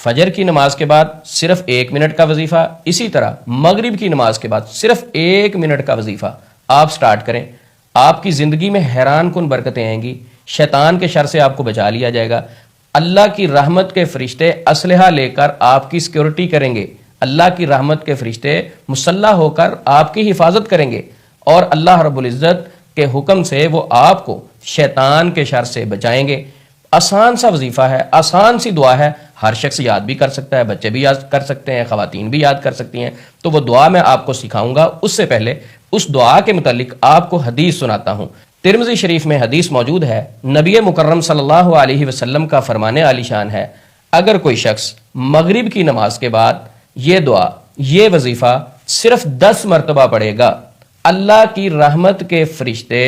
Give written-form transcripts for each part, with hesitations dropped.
فجر کی نماز کے بعد صرف 1 منٹ کا وظیفہ، اسی طرح مغرب کی نماز کے بعد صرف 1 منٹ کا وظیفہ آپ سٹارٹ کریں، آپ کی زندگی میں حیران کن برکتیں آئیں گی، شیطان کے شر سے آپ کو بچا لیا جائے گا، اللہ کی رحمت کے فرشتے اسلحہ لے کر آپ کی سیکورٹی کریں گے، اللہ کی رحمت کے فرشتے مسلح ہو کر آپ کی حفاظت کریں گے، اور اللہ رب العزت کے حکم سے وہ آپ کو شیطان کے شر سے بچائیں گے۔ آسان سا وظیفہ ہے، آسان سی دعا ہے، ہر شخص یاد بھی کر سکتا ہے، بچے بھی یاد کر سکتے ہیں، خواتین بھی یاد کر سکتی ہیں۔ تو وہ دعا میں آپ کو سکھاؤں گا، اس سے پہلے اس دعا کے متعلق آپ کو حدیث سناتا ہوں۔ ترمذی شریف میں حدیث موجود ہے، نبی مکرم صلی اللہ علیہ وسلم کا فرمان عالی شان ہے، اگر کوئی شخص مغرب کی نماز کے بعد یہ دعا، یہ وظیفہ صرف 10 مرتبہ پڑھے گا، اللہ کی رحمت کے فرشتے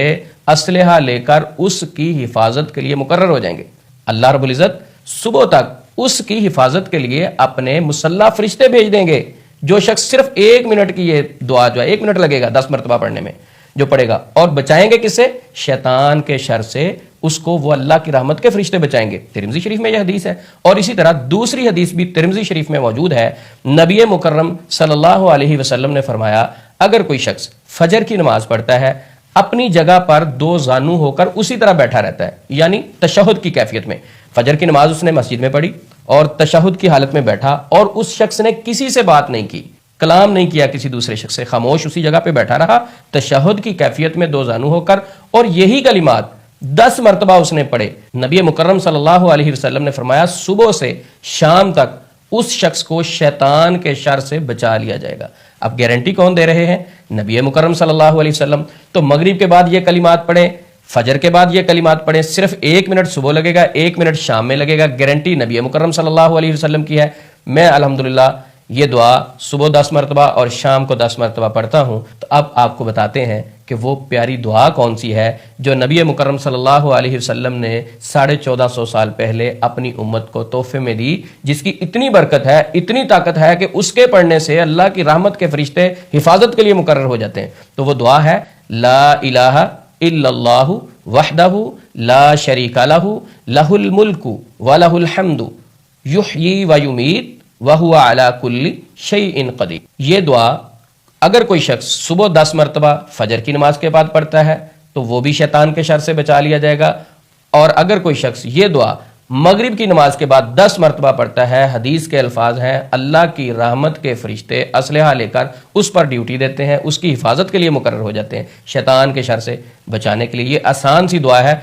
اسلحہ لے کر اس کی حفاظت کے لیے مقرر ہو جائیں گے۔ اللہ رب العزت صبح تک اس کی حفاظت کے لیے اپنے مسلح فرشتے بھیج دیں گے۔ جو شخص صرف 1 منٹ کی یہ دعا جو ہے 1 منٹ لگے گا 10 مرتبہ پڑھنے میں، جو پڑھے گا، اور بچائیں گے کس سے؟ شیطان کے شر سے، اس کو وہ اللہ کی رحمت کے فرشتے بچائیں گے۔ ترمذی شریف میں یہ حدیث ہے، اور اسی طرح دوسری حدیث بھی ترمذی شریف میں موجود ہے، نبی مکرم صلی اللہ علیہ وسلم نے فرمایا، اگر کوئی شخص فجر کی نماز پڑھتا ہے، اپنی جگہ پر 2 زانو ہو کر اسی طرح بیٹھا رہتا ہے، یعنی تشہد کی کیفیت میں، فجر کی نماز اس نے مسجد میں پڑھی اور تشہد کی حالت میں بیٹھا، اور اس شخص نے کسی سے بات نہیں کی، کلام نہیں کیا کسی دوسرے شخص سے، خاموش اسی جگہ پہ بیٹھا رہا تشہد کی کیفیت میں 2 زانو ہو کر، اور یہی کلمات 10 مرتبہ اس نے پڑھے۔ نبی مکرم صلی اللہ علیہ وسلم نے فرمایا صبح سے شام تک اس شخص کو شیطان کے شر سے بچا لیا جائے گا۔ اب گارنٹی کون دے رہے ہیں؟ نبی مکرم صلی اللہ علیہ وسلم۔ تو مغرب کے بعد یہ کلمات پڑھیں، فجر کے بعد یہ کلمات پڑھیں، صرف 1 منٹ صبح لگے گا، 1 منٹ شام میں لگے گا، گارنٹی نبی مکرم صلی اللہ علیہ وسلم کی ہے۔ میں الحمدللہ یہ دعا صبح 10 مرتبہ اور شام کو 10 مرتبہ پڑھتا ہوں۔ تو اب آپ کو بتاتے ہیں کہ وہ پیاری دعا کون سی ہے جو نبی مکرم صلی اللہ علیہ وسلم نے 1450 سال پہلے اپنی امت کو تحفے میں دی، جس کی اتنی برکت ہے، اتنی طاقت ہے کہ اس کے پڑھنے سے اللہ کی رحمت کے فرشتے حفاظت کے لیے مقرر ہو جاتے ہیں۔ تو وہ دعا ہے، لا الہ الا اللہ وحدہ لا شریک لہ لہ الملک ولہ الحمد یحیی ویمیت وہو علی کل شیء قدیر۔ یہ دعا اگر کوئی شخص صبح 10 مرتبہ فجر کی نماز کے بعد پڑھتا ہے تو وہ بھی شیطان کے شر سے بچا لیا جائے گا، اور اگر کوئی شخص یہ دعا مغرب کی نماز کے بعد 10 مرتبہ پڑھتا ہے، حدیث کے الفاظ ہیں، اللہ کی رحمت کے فرشتے اسلحہ لے کر اس پر ڈیوٹی دیتے ہیں، اس کی حفاظت کے لیے مقرر ہو جاتے ہیں، شیطان کے شر سے بچانے کے لیے۔ یہ آسان سی دعا ہے۔